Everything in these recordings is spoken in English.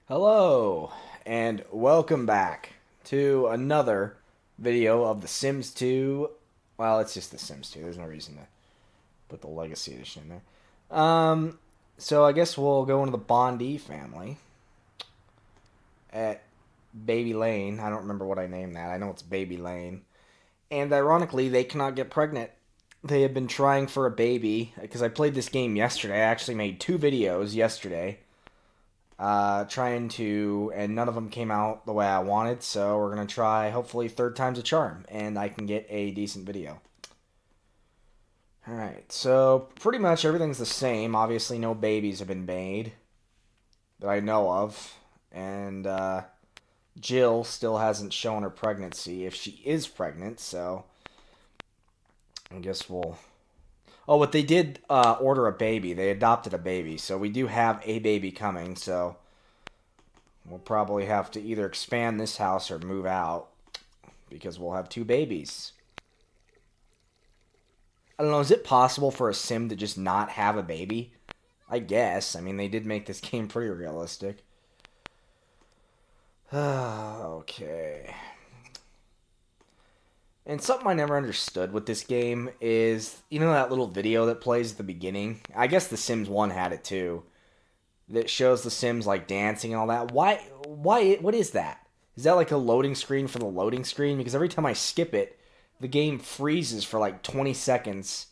Hello, and welcome back to another video of The Sims 2. Well, it's just The Sims 2. There's no reason to put the Legacy Edition in there. So I guess we'll go into the Bondi family at Baby Lane. I don't remember what I named that. I know it's Baby Lane. And ironically, they cannot get pregnant. They have been trying for a baby because I played this game yesterday. I actually made two videos yesterday trying to, and none of them came out the way I wanted. So we're gonna try. Hopefully, third time's a charm, and I can get a decent video. All right. So pretty much everything's the same. Obviously, no babies have been made that I know of, and Jill still hasn't shown her pregnancy if she is pregnant. So I guess we'll. Oh, but they did order a baby. They adopted a baby, so we do have a baby coming. So we'll probably have to either expand this house or move out because we'll have two babies. I don't know, is it possible for a sim to just not have a baby? I guess. I mean, they did make this game pretty realistic. Okay. And something I never understood with this game is, you know that little video that plays at the beginning? I guess The Sims 1 had it too. That shows the Sims like dancing and all that. What is that? Is that like a loading screen for the loading screen? Because every time I skip it, the game freezes for like 20 seconds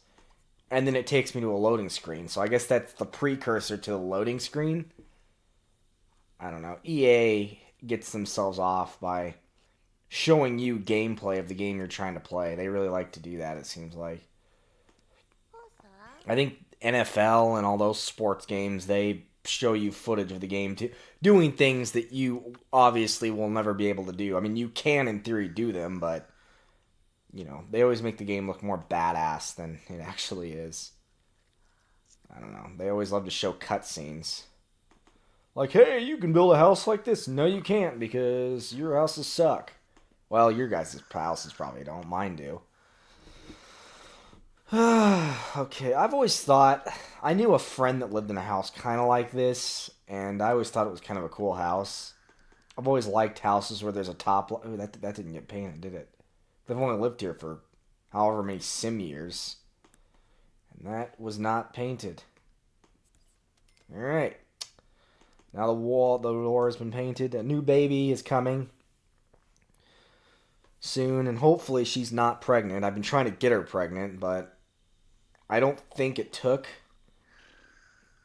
and then it takes me to a loading screen. So I guess that's the precursor to the loading screen. I don't know. EA gets themselves off by showing you gameplay of the game you're trying to play. They really like to do that, it seems like. I think NFL and all those sports games, they show you footage of the game too, doing things that you obviously will never be able to do. I mean, you can in theory do them, but you know, they always make the game look more badass than it actually is. I don't know. They always love to show cutscenes. Like, hey, you can build a house like this. No, you can't because your houses suck. Well, your guys' houses probably don't. Mine do. Okay, I've always thought I knew a friend that lived in a house kind of like this, and I always thought it was kind of a cool house. I've always liked houses where there's a top. Oh, that didn't get painted, did it? They've only lived here for however many sim years, and that was not painted. All right, now the door has been painted. A new baby is coming soon, and hopefully she's not pregnant. I've been trying to get her pregnant, but I don't think it took.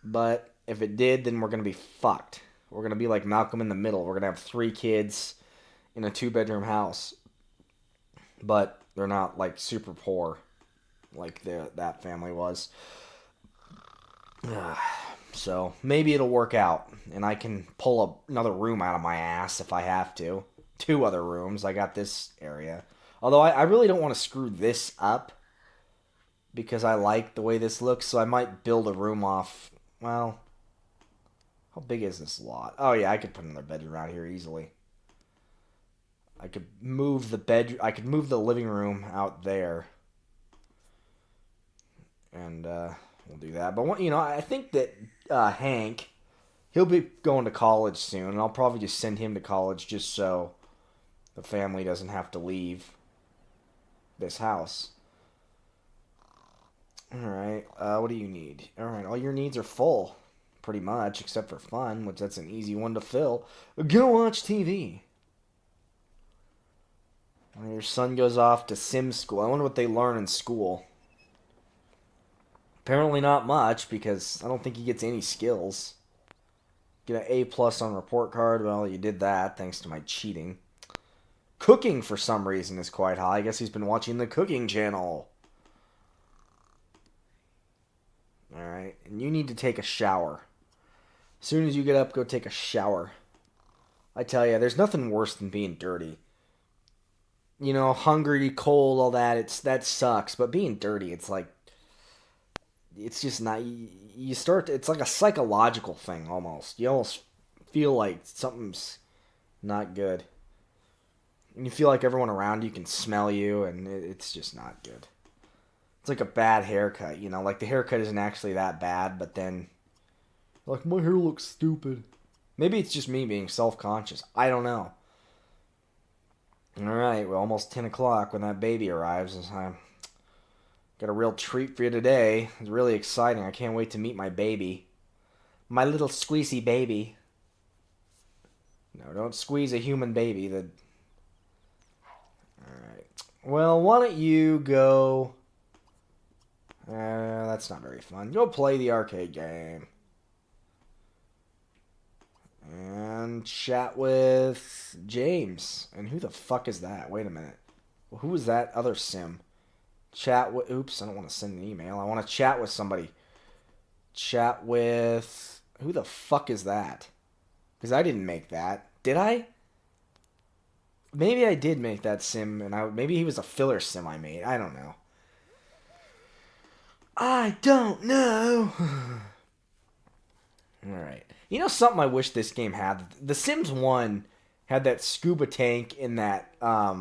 But if it did, then we're gonna be fucked. We're gonna be like Malcolm in the Middle. We're gonna have three kids in a two-bedroom house, but they're not like super poor like that family was. So maybe it'll work out, and I can pull another room out of my ass if I have to. Two other rooms. I got this area. Although I really don't want to screw this up because I like the way this looks, so I might build a room off. Well, how big is this lot? Oh yeah, I could put another bedroom out here easily. I could move the bed. I could move the living room out there, and we'll do that. But what, I think that Hank, he'll be going to college soon, and I'll probably just send him to college just so the family doesn't have to leave this house. All right. What do you need? All right. All your needs are full, pretty much, except for fun, which that's an easy one to fill. Go watch TV. Your son goes off to sim school. I wonder what they learn in school. Apparently not much because I don't think he gets any skills. Get an A plus on report card. Well, you did that thanks to my cheating. Cooking for some reason is quite high. I guess he's been watching the cooking channel. Alright, and you need to take a shower. As soon as you get up, go take a shower. I tell you, there's nothing worse than being dirty. You know, hungry, cold, all that, that sucks. But being dirty, it's like, it's just not, you start, it's like a psychological thing almost. You almost feel like something's not good. And you feel like everyone around you can smell you, and it's just not good. It's like a bad haircut, like the haircut isn't actually that bad, but then, like, my hair looks stupid. Maybe it's just me being self-conscious. I don't know. Alright, we're almost 10 o'clock when that baby arrives. I got a real treat for you today. It's really exciting. I can't wait to meet my baby. My little squeezy baby. No, don't squeeze a human baby. Alright. Well, why don't you go... that's not very fun. Go play the arcade game. And chat with James. And who the fuck is that? Wait a minute. Well, who is that other sim? Chat with... Oops, I don't want to send an email. I want to chat with somebody. Chat with... Who the fuck is that? Because I didn't make that. Did I? Maybe I did make that sim, and maybe he was a filler sim I made. I don't know. I don't know. Alright. You know something I wish this game had? The Sims 1 had that scuba tank in that, I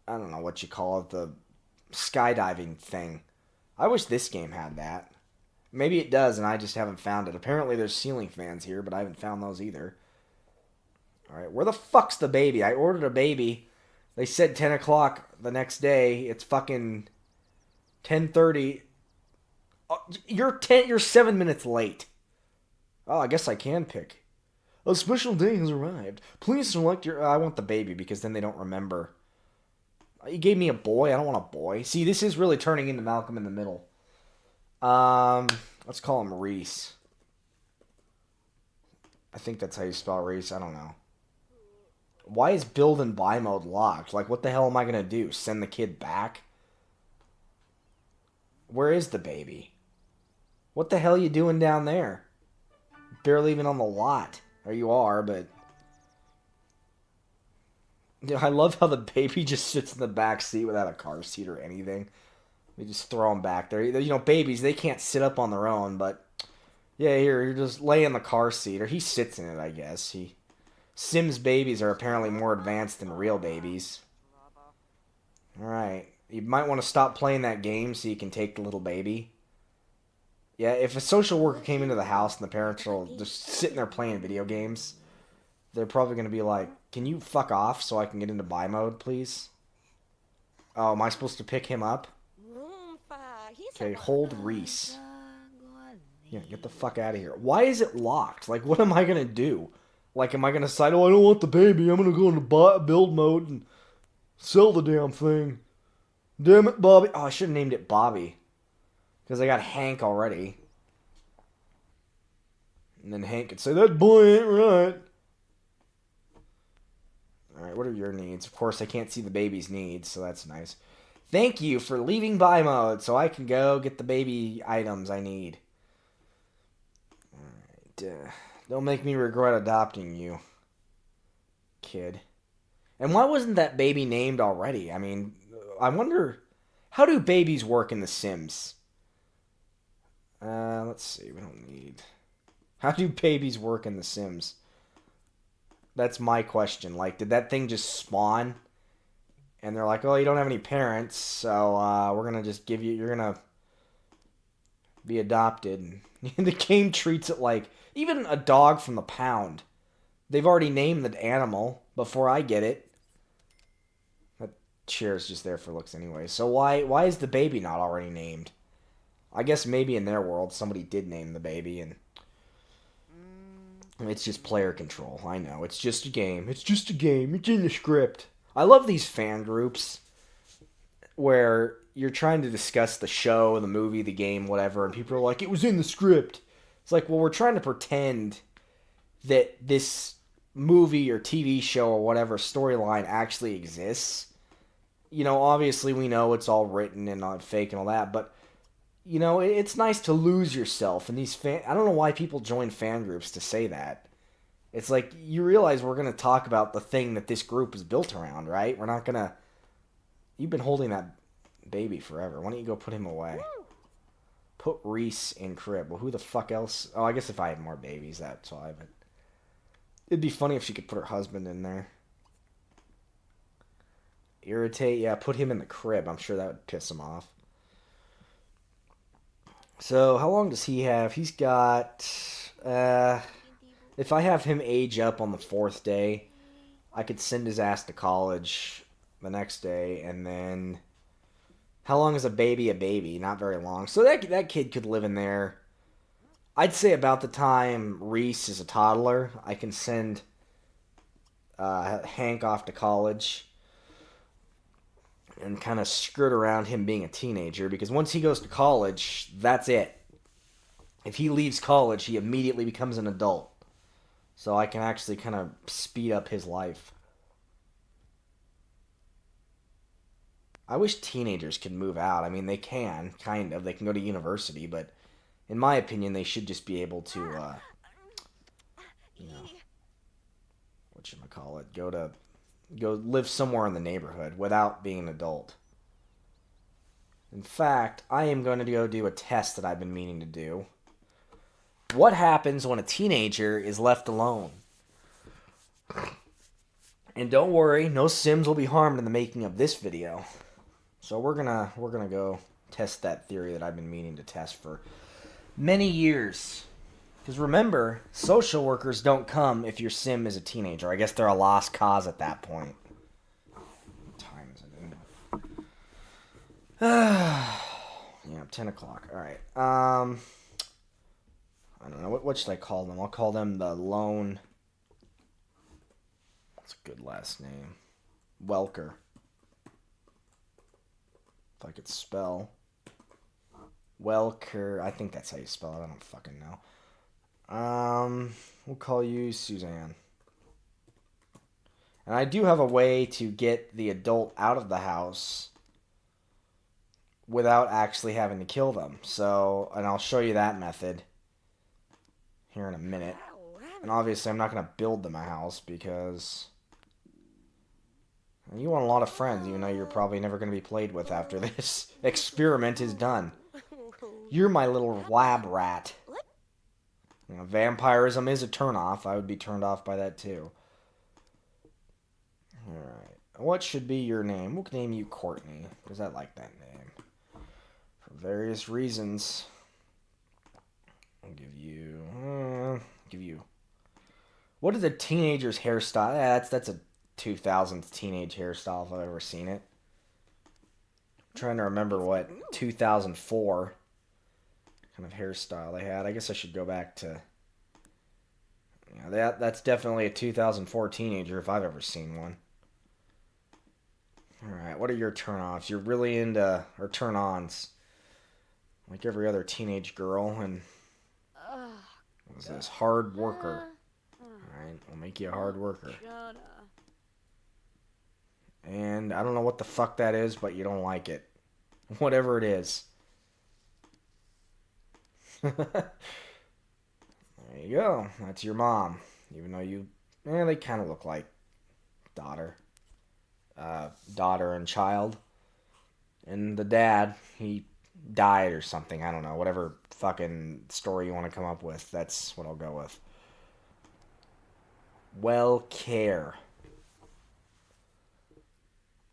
don't know what you call it, the skydiving thing. I wish this game had that. Maybe it does, and I just haven't found it. Apparently there's ceiling fans here, but I haven't found those either. Alright, where the fuck's the baby? I ordered a baby. They said 10 o'clock the next day. It's fucking 10:30. You're 7 minutes late. Oh, I guess I can pick. A special day has arrived. Please select your... I want the baby, because then they don't remember. You gave me a boy. I don't want a boy. See, this is really turning into Malcolm in the Middle. Let's call him Reese. I think that's how you spell Reese. I don't know. Why is build and buy mode locked? Like, what the hell am I going to do? Send the kid back? Where is the baby? What the hell are you doing down there? Barely even on the lot. Or you are, but... You know, I love how the baby just sits in the back seat without a car seat or anything. We just throw them back there. You know, babies, they can't sit up on their own, but... Yeah, here, you just lay in the car seat. Or he sits in it, I guess. Sims babies are apparently more advanced than real babies. Alright. You might want to stop playing that game so you can take the little baby. Yeah, if a social worker came into the house and the parents are just sitting there playing video games, they're probably going to be like, can you fuck off so I can get into buy mode, please? Oh, am I supposed to pick him up? Okay, hold Reese. Yeah, get the fuck out of here. Why is it locked? Like, what am I going to do? Like, am I going to decide, oh, I don't want the baby. I'm going to go into build mode and sell the damn thing. Damn it, Bobby. Oh, I should have named it Bobby. Because I got Hank already. And then Hank could say, that boy ain't right. Alright, what are your needs? Of course, I can't see the baby's needs, so that's nice. Thank you for leaving buy mode so I can go get the baby items I need. Alright, don't make me regret adopting you, kid. And why wasn't that baby named already? I mean, I wonder, how do babies work in The Sims? Let's see, we don't need... How do babies work in The Sims? That's my question. Like, did that thing just spawn? And they're like, oh, you don't have any parents, so we're going to just give you... You're going to be adopted. And the game treats it like... Even a dog from the pound. They've already named the animal before I get it. That chair's just there for looks anyway. So why is the baby not already named? I guess maybe in their world somebody did name the baby, and... It's just player control. I know. It's just a game. It's just a game. It's in the script. I love these fan groups where you're trying to discuss the show, the movie, the game, whatever, and people are like, it was in the script. It's like, well, we're trying to pretend that this movie or TV show or whatever storyline actually exists. You know, obviously we know it's all written and fake and all that, but... You know, it's nice to lose yourself in these I don't know why people join fan groups to say that. It's like, you realize we're going to talk about the thing that this group is built around, right? We're not going to... You've been holding that baby forever. Why don't you go put him away? Put Reese in crib. Well, who the fuck else? Oh, I guess if I had more babies, that's why, but... It'd be funny if she could put her husband in there. Irritate? Yeah, put him in the crib. I'm sure that would piss him off. So, how long does he have? He's got, if I have him age up on the 4th day, I could send his ass to college the next day, and then how long is a baby a baby? Not very long. So that kid could live in there. I'd say about the time Reese is a toddler, I can send Hank off to college and kind of skirt around him being a teenager, because once he goes to college, that's it. If he leaves college, he immediately becomes an adult. So I can actually kind of speed up his life. I wish teenagers could move out. I mean, they can, kind of. They can go to university, but in my opinion, they should just be able to, you know, whatchamacallit, go live somewhere in the neighborhood without being an adult. In fact, I am going to go do a test that I've been meaning to do. What happens when a teenager is left alone? And don't worry, no Sims will be harmed in the making of this video. So we're gonna go test that theory that I've been meaning to test for many years. Because remember, social workers don't come if your Sim is a teenager. I guess they're a lost cause at that point. What time is it? Yeah, 10 o'clock. Alright. I don't know. What should I call them? I'll call them the Lone... That's a good last name. Welker. If I could spell. Welker. I think that's how you spell it. I don't fucking know. We'll call you Suzanne. And I do have a way to get the adult out of the house without actually having to kill them. So, and I'll show you that method here in a minute. And obviously I'm not going to build them a house because you want a lot of friends, even though you're probably never going to be played with after this experiment is done. You're my little lab rat. You know, vampirism is a turnoff. I would be turned off by that too. Alright. What should be your name? We'll name you Courtney, because I like that name. For various reasons. I'll give you... What is a teenager's hairstyle? Yeah, that's a 2000s teenage hairstyle if I've ever seen it. I'm trying to remember what 2004 kind of hairstyle they had. I guess I should go back to... Yeah, that's definitely a 2004 teenager if I've ever seen one. Alright, what are your turn-offs? You're really into... or turn-ons. Like every other teenage girl, and... What is this? Hard worker. Alright, we'll make you a hard worker. And I don't know what the fuck that is, but you don't like it. Whatever it is. There you go. That's your mom. Even though you... they kind of look like daughter. Daughter and child. And the dad, he died or something. I don't know. Whatever fucking story you want to come up with, that's what I'll go with. Well care.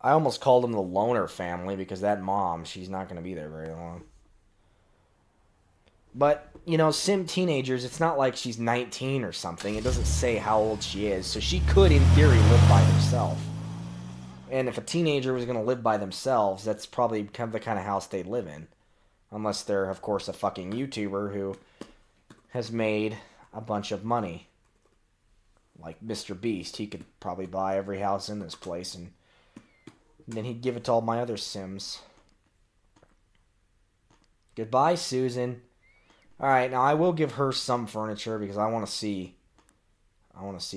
I almost called them the Loner family because that mom, she's not going to be there very long. But, you know, Sim teenagers, it's not like she's 19 or something. It doesn't say how old she is. So she could, in theory, live by herself. And if a teenager was going to live by themselves, that's probably kind of the kind of house they'd live in. Unless they're, of course, a fucking YouTuber who has made a bunch of money. Like Mr. Beast. He could probably buy every house in this place and then he'd give it to all my other Sims. Goodbye, Susan. Alright, now I will give her some furniture because I want to see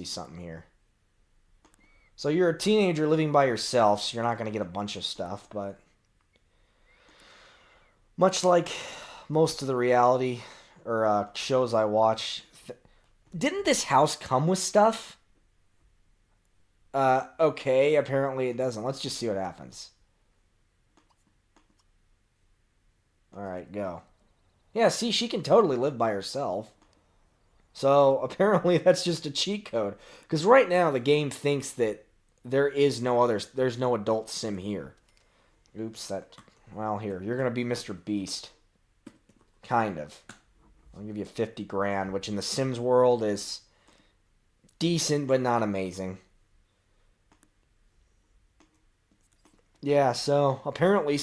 something here. So you're a teenager living by yourself, so you're not going to get a bunch of stuff, but much like most of the reality or shows I watch, didn't this house come with stuff? Okay, apparently it doesn't. Let's just see what happens. Alright, go. Yeah, see, she can totally live by herself. So, apparently that's just a cheat code. Because right now, the game thinks that there's no adult Sim here. Oops, well, here, you're going to be Mr. Beast. Kind of. I'll give you 50 grand, which in the Sims world is decent, but not amazing. Yeah, so apparently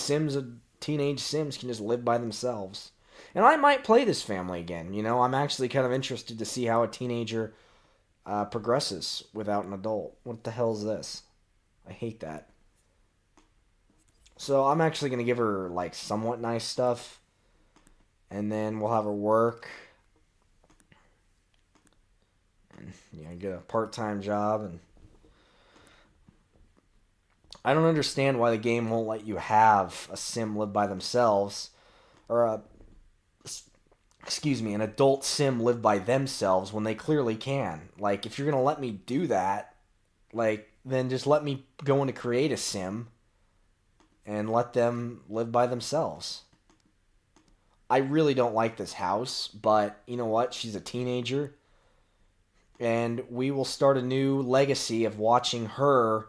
teenage Sims can just live by themselves. And I might play this family again. I'm actually kind of interested to see how a teenager progresses without an adult. What the hell is this? I hate that. So I'm actually gonna give her like somewhat nice stuff, and then we'll have her work and get a part-time job. And I don't understand why the game won't let you have a sim live by themselves, or an adult sim live by themselves when they clearly can. Like, if you're gonna let me do that, like, then just let me go into create a sim and let them live by themselves. I really don't like this house, but you know what? She's a teenager, and we will start a new legacy of watching her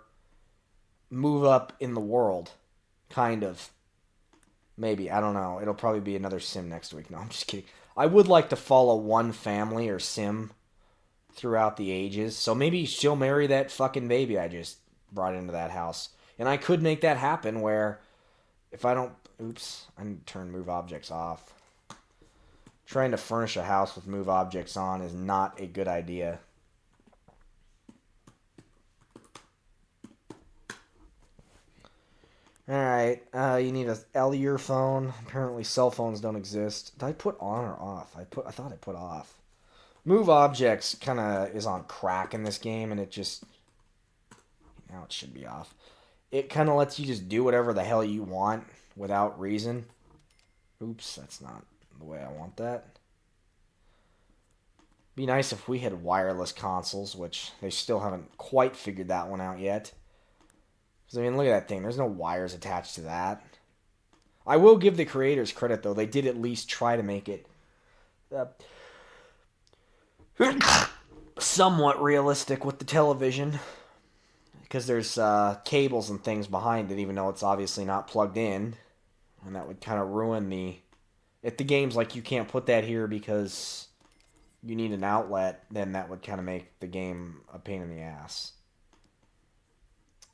move up in the world. Kind of. Maybe. I don't know. It'll probably be another sim next week. No, I'm just kidding. I would like to follow one family or sim throughout the ages. So maybe she'll marry that fucking baby I just brought into that house. And I could make that happen where if I don't... Oops. I need to turn move objects off. Trying to furnish a house with move objects on is not a good idea. Alright, you need a L phone. Apparently cell phones don't exist. Did I put on or off? I thought I put off. Move objects kind of is on crack in this game, and it just... Now it should be off. It kind of lets you just do whatever the hell you want without reason. Oops, that's not the way I want that. Be nice if we had wireless consoles, which they still haven't quite figured that one out yet. Because, I mean, look at that thing. There's no wires attached to that. I will give the creators credit, though. They did at least try to make it somewhat realistic with the television. Because there's cables and things behind it, even though it's obviously not plugged in. And that would kind of ruin the... If the game's like, you can't put that here because you need an outlet, then that would kind of make the game a pain in the ass.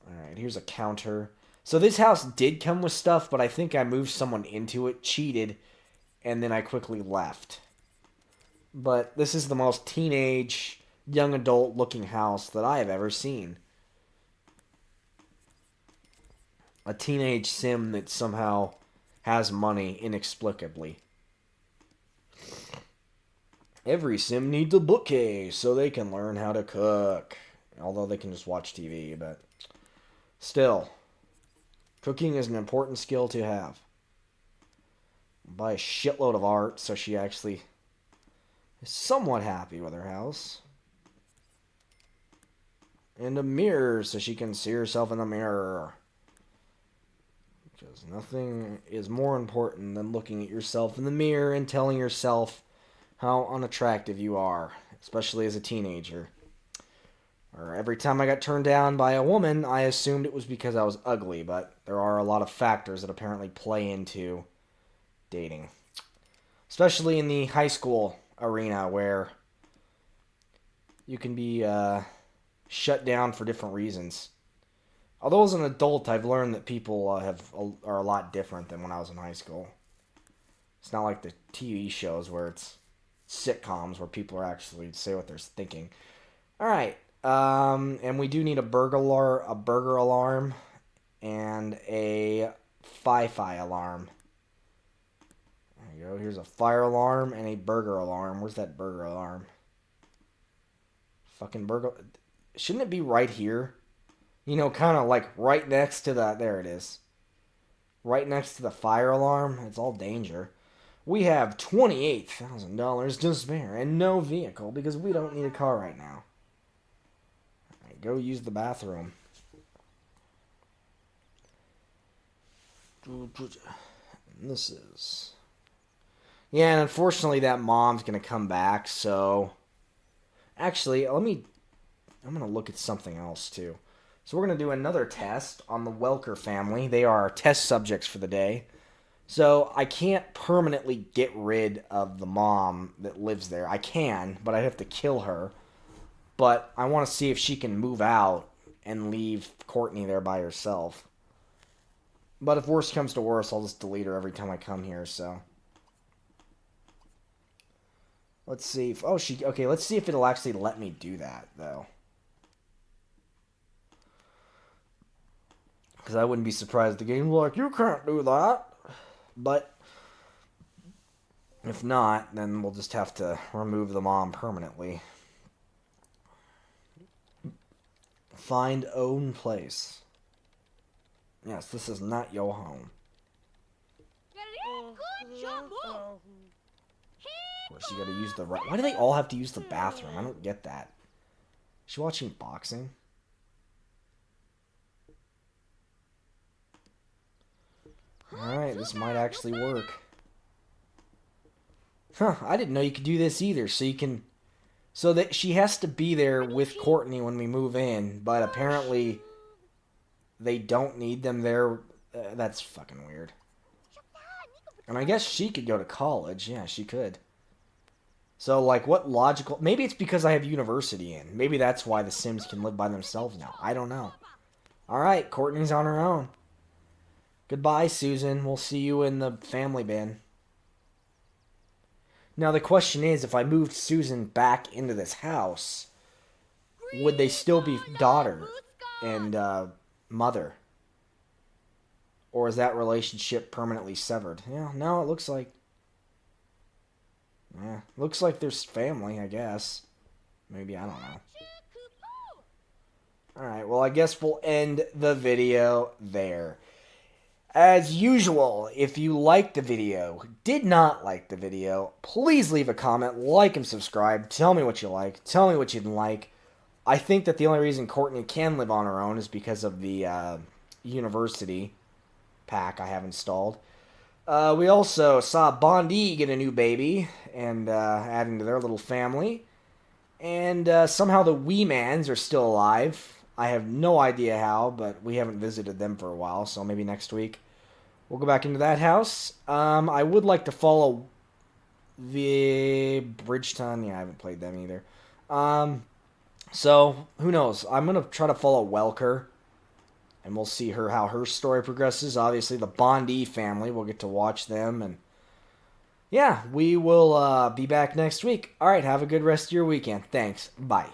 Alright, here's a counter. So this house did come with stuff, but I think I moved someone into it, cheated, and then I quickly left. But this is the most teenage, young adult looking house that I have ever seen. A teenage sim that somehow has money inexplicably. Every sim needs a bookcase so they can learn how to cook. Although they can just watch TV, but still, cooking is an important skill to have. Buy a shitload of art so she actually is somewhat happy with her house. And a mirror so she can see herself in the mirror. Because nothing is more important than looking at yourself in the mirror and telling yourself how unattractive you are, especially as a teenager. Or every time I got turned down by a woman, I assumed it was because I was ugly, but there are a lot of factors that apparently play into dating. Especially in the high school arena where you can be shut down for different reasons. Although as an adult, I've learned that people are a lot different than when I was in high school. It's not like the TV shows where it's sitcoms where people are actually say what they're thinking. All right, and we do need a burger alarm, and a Fi-Fi alarm. There you go. Here's a fire alarm and a burger alarm. Where's that burger alarm? Fucking burger. Shouldn't it be right here? Kind of like right next to the... There it is. Right next to the fire alarm. It's all danger. We have $28,000 to spare and no vehicle because we don't need a car right now. All right, go use the bathroom. This is... Yeah, and unfortunately that mom's going to come back, so... Actually, I'm going to look at something else, too. So we're going to do another test on the Welker family. They are our test subjects for the day. So I can't permanently get rid of the mom that lives there. I can, but I have to kill her. But I want to see if she can move out and leave Courtney there by herself. But if worst comes to worst, I'll just delete her every time I come here, so. Let's see if... Oh, she... Okay, let's see if it'll actually let me do that, though. Because I wouldn't be surprised the game's like, you can't do that. But if not, then we'll just have to remove the mom permanently. Find own place. Yes, this is not your home. Of course, you gotta use the right... Why do they all have to use the bathroom? I don't get that. Is she watching boxing? Alright, this might actually work. Huh, I didn't know you could do this either. So you can... So that she has to be there with Courtney when we move in, but apparently they don't need them there. That's fucking weird. And I guess she could go to college. Yeah, she could. So, like, what logical... Maybe it's because I have university in. Maybe that's why the Sims can live by themselves now. I don't know. Alright, Courtney's on her own. Goodbye, Susan. We'll see you in the family bin. Now, the question is, if I moved Susan back into this house, would they still be daughter and mother? Or is that relationship permanently severed? Yeah, no, it looks like... Yeah, looks like there's family, I guess. Maybe, I don't know. Alright, well, I guess we'll end the video there. As usual, if you liked the video, did not like the video, please leave a comment, like and subscribe. Tell me what you like. Tell me what you didn't like. I think that the only reason Courtney can live on her own is because of the university pack I have installed. We also saw Bondi get a new baby and adding to their little family. And somehow the Wee-Mans are still alive. I have no idea how, but we haven't visited them for a while, so maybe next week we'll go back into that house. I would like to follow the Bridgeton. Yeah, I haven't played them either. So, who knows? I'm going to try to follow Welker, and we'll see how her story progresses. Obviously, the Bondi family, we'll get to watch them, and yeah, we will be back next week. All right, have a good rest of your weekend. Thanks. Bye.